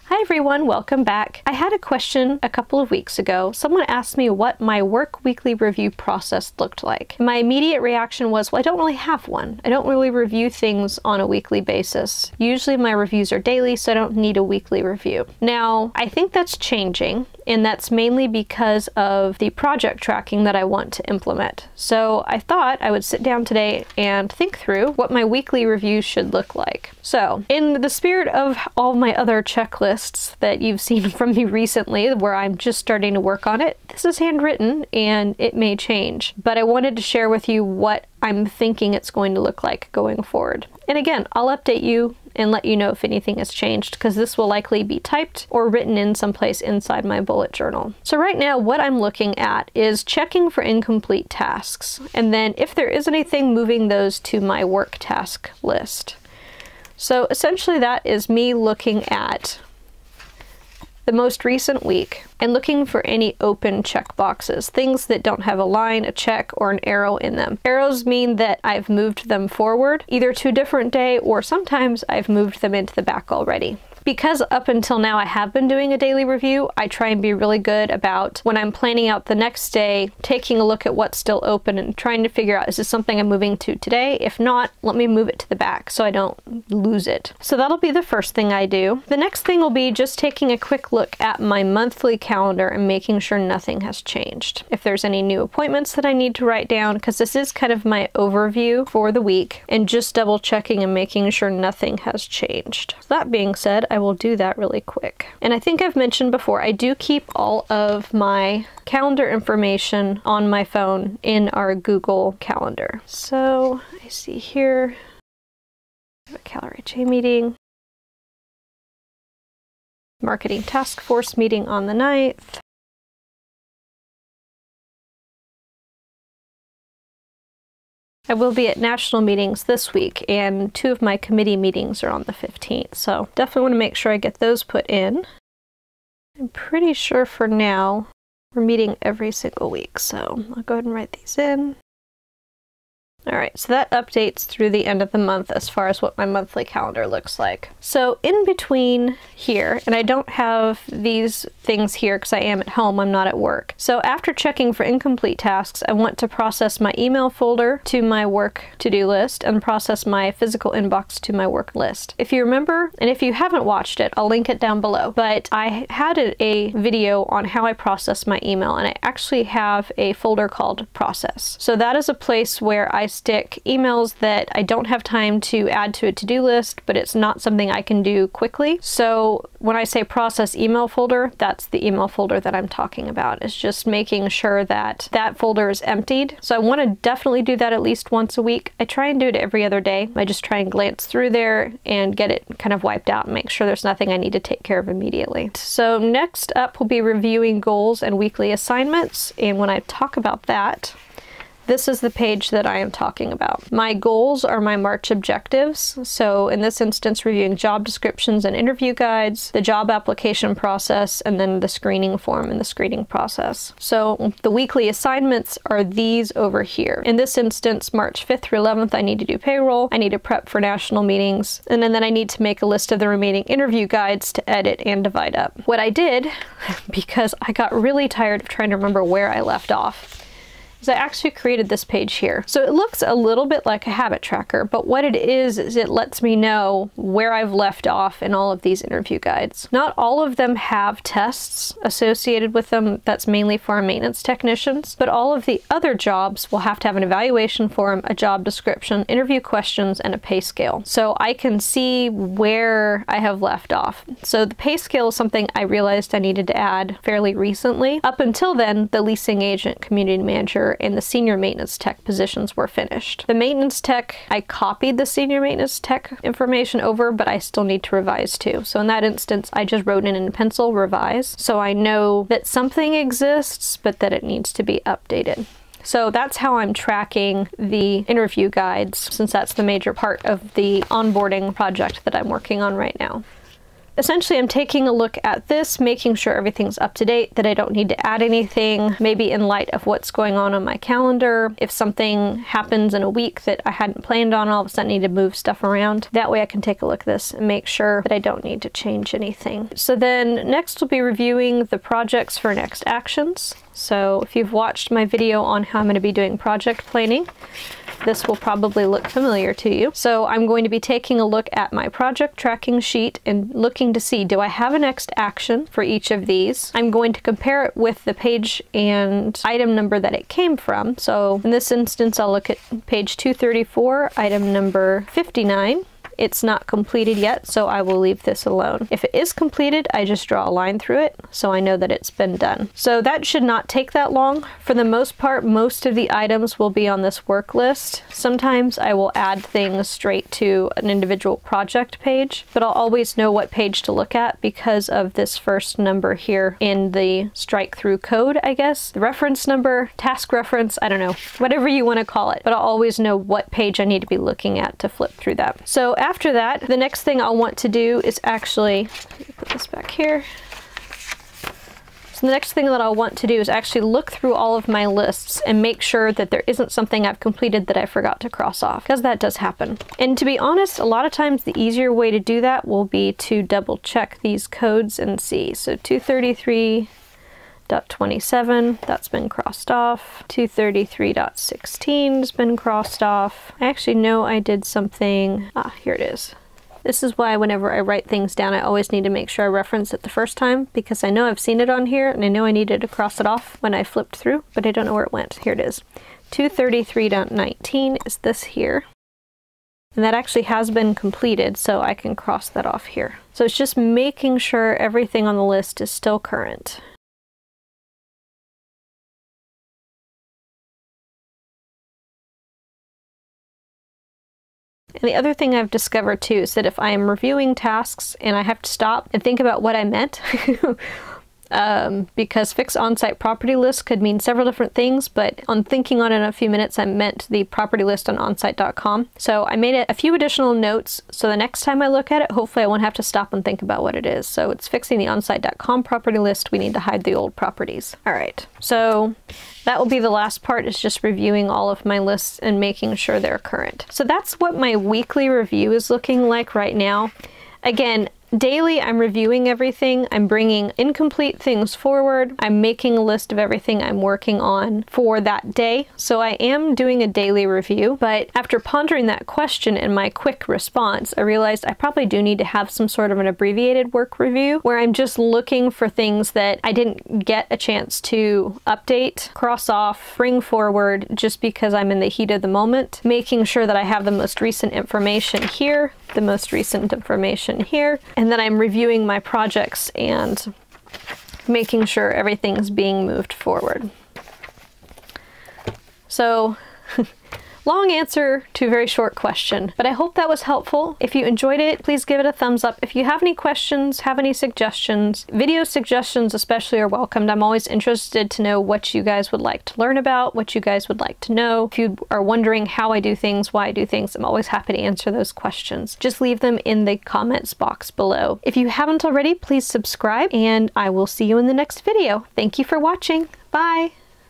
Hi everyone, welcome back. I had a question a couple of weeks ago. Someone asked me what my work weekly review process looked like. My immediate reaction was, well, I don't really have one. I don't really review things on a weekly basis. Usually my reviews are daily, so I don't need a weekly review. Now, I think that's changing, and that's mainly because of the project tracking that I want to implement. So I thought I would sit down today and think through what my weekly reviews should look like. So, in the spirit of all my other checklists that you've seen from me recently, where I'm just starting to work on it, this is handwritten and it may change. But I wanted to share with you what I'm thinking it's going to look like going forward. And again, I'll update you and let you know if anything has changed, because this will likely be typed or written in someplace inside my bullet journal. So right now what I'm looking at is checking for incomplete tasks, and then if there is anything, moving those to my work task list. So essentially that is me looking at the most recent week and looking for any open check boxes, things that don't have a line, a check, or an arrow in them. Arrows mean that I've moved them forward, either to a different day, or sometimes I've moved them into the back already. Because up until now I have been doing a daily review, I try and be really good about, when I'm planning out the next day, taking a look at what's still open and trying to figure out, is this something I'm moving to today? If not, let me move it to the back so I don't lose it. So that'll be the first thing I do. The next thing will be just taking a quick look at my monthly calendar and making sure nothing has changed. If there's any new appointments that I need to write down, because this is kind of my overview for the week, and just double checking and making sure nothing has changed. That being said, I will do that really quick. And I think I've mentioned before, I do keep all of my calendar information on my phone in our Google Calendar. So I see here, I have a CalRHA meeting, marketing task force meeting on the 9th. I will be at national meetings this week, and 2 of my committee meetings are on the 15th, so definitely want to make sure I get those put in. I'm pretty sure for now we're meeting every single week, so I'll go ahead and write these in. Alright, so that updates through the end of the month as far as what my monthly calendar looks like. So in between here, and I don't have these things here because I am at home, I'm not at work. So after checking for incomplete tasks, I want to process my email folder to my work to-do list and process my physical inbox to my work list. If you remember, and if you haven't watched it, I'll link it down below, but I had a video on how I process my email, and I actually have a folder called Process. So that is a place where I stick emails that I don't have time to add to a to-do list, but it's not something I can do quickly. So when I say process email folder, that's the email folder that I'm talking about. It's just making sure that that folder is emptied. So I want to definitely do that at least once a week. I try and do it every other day. I just try and glance through there and get it kind of wiped out and make sure there's nothing I need to take care of immediately. So next up will be reviewing goals and weekly assignments. And when I talk about that, this is the page that I am talking about. My goals are my March objectives. So in this instance, reviewing job descriptions and interview guides, the job application process, and then the screening form and the screening process. So the weekly assignments are these over here. In this instance, March 5th through 11th, I need to do payroll. I need to prep for national meetings. And then I need to make a list of the remaining interview guides to edit and divide up. What I did, because I got really tired of trying to remember where I left off, I actually created this page here. So it looks a little bit like a habit tracker, but what it is it lets me know where I've left off in all of these interview guides. Not all of them have tests associated with them. That's mainly for our maintenance technicians, but all of the other jobs will have to have an evaluation form, a job description, interview questions, and a pay scale. So I can see where I have left off. So the pay scale is something I realized I needed to add fairly recently. Up until then, the leasing agent, community manager, and the senior maintenance tech positions were finished. The maintenance tech, I copied the senior maintenance tech information over, but I still need to revise too. So in that instance, I just wrote in pencil, revise. So I know that something exists, but that it needs to be updated. So that's how I'm tracking the interview guides, since that's the major part of the onboarding project that I'm working on right now. essentially I'm taking a look at this, making sure everything's up to date, that I don't need to add anything, maybe in light of what's going on my calendar. If something happens in a week that I hadn't planned on, all of a sudden I need to move stuff around. That way I can take a look at this and make sure that I don't need to change anything. So then next we'll be reviewing the projects for next actions. So if you've watched my video on how I'm going to be doing project planning, this will probably look familiar to you. So I'm going to be taking a look at my project tracking sheet and looking to see, do I have a next action for each of these? I'm going to compare it with the page and item number that it came from. So in this instance, I'll look at page 234, item number 59. It's not completed yet, so I will leave this alone. If it is completed, I just draw a line through it, so I know that it's been done. So that should not take that long. For the most part, most of the items will be on this work list. Sometimes I will add things straight to an individual project page, but I'll always know what page to look at because of this first number here in the strike through code, I guess. The reference number, task reference, I don't know, whatever you want to call it, but I'll always know what page I need to be looking at to flip through that. So after that, the next thing I'll want to do is actually, put this back here. So the next thing that I'll want to do is actually look through all of my lists and make sure that there isn't something I've completed that I forgot to cross off, because that does happen. And to be honest, a lot of times the easier way to do that will be to double check these codes and see. So 233.27, that's been crossed off. 233.16 has been crossed off. I actually know I did something. Here it is. This is why whenever I write things down, I always need to make sure I reference it the first time, because I know I've seen it on here and I know I needed to cross it off when I flipped through, but I don't know where it went. Here it is. 233.19 is this here. And that actually has been completed, so I can cross that off here. So it's just making sure everything on the list is still current. And the other thing I've discovered too is that if I am reviewing tasks and I have to stop and think about what I meant, because fix on-site property list could mean several different things, but on thinking on it in a few minutes, I meant the property list on onsite.com. So I made a few additional notes, so the next time I look at it, hopefully I won't have to stop and think about what it is. So it's fixing the onsite.com property list. We need to hide the old properties. All right, so that will be the last part, is just reviewing all of my lists and making sure they're current. So that's what my weekly review is looking like right now. Again, daily I'm reviewing everything, I'm bringing incomplete things forward, I'm making a list of everything I'm working on for that day. So I am doing a daily review, but after pondering that question and my quick response, I realized I probably do need to have some sort of an abbreviated work review where I'm just looking for things that I didn't get a chance to update, cross off, bring forward just because I'm in the heat of the moment, making sure that I have the most recent information here, the most recent information here, and then I'm reviewing my projects and making sure everything's being moved forward. So long answer to a very short question, but I hope that was helpful. If you enjoyed it, please give it a thumbs up. If you have any questions, have any suggestions, video suggestions especially are welcomed. I'm always interested to know what you guys would like to learn about, what you guys would like to know. If you are wondering how I do things, why I do things, I'm always happy to answer those questions. Just leave them in the comments box below. If you haven't already, please subscribe, and I will see you in the next video. Thank you for watching. Bye!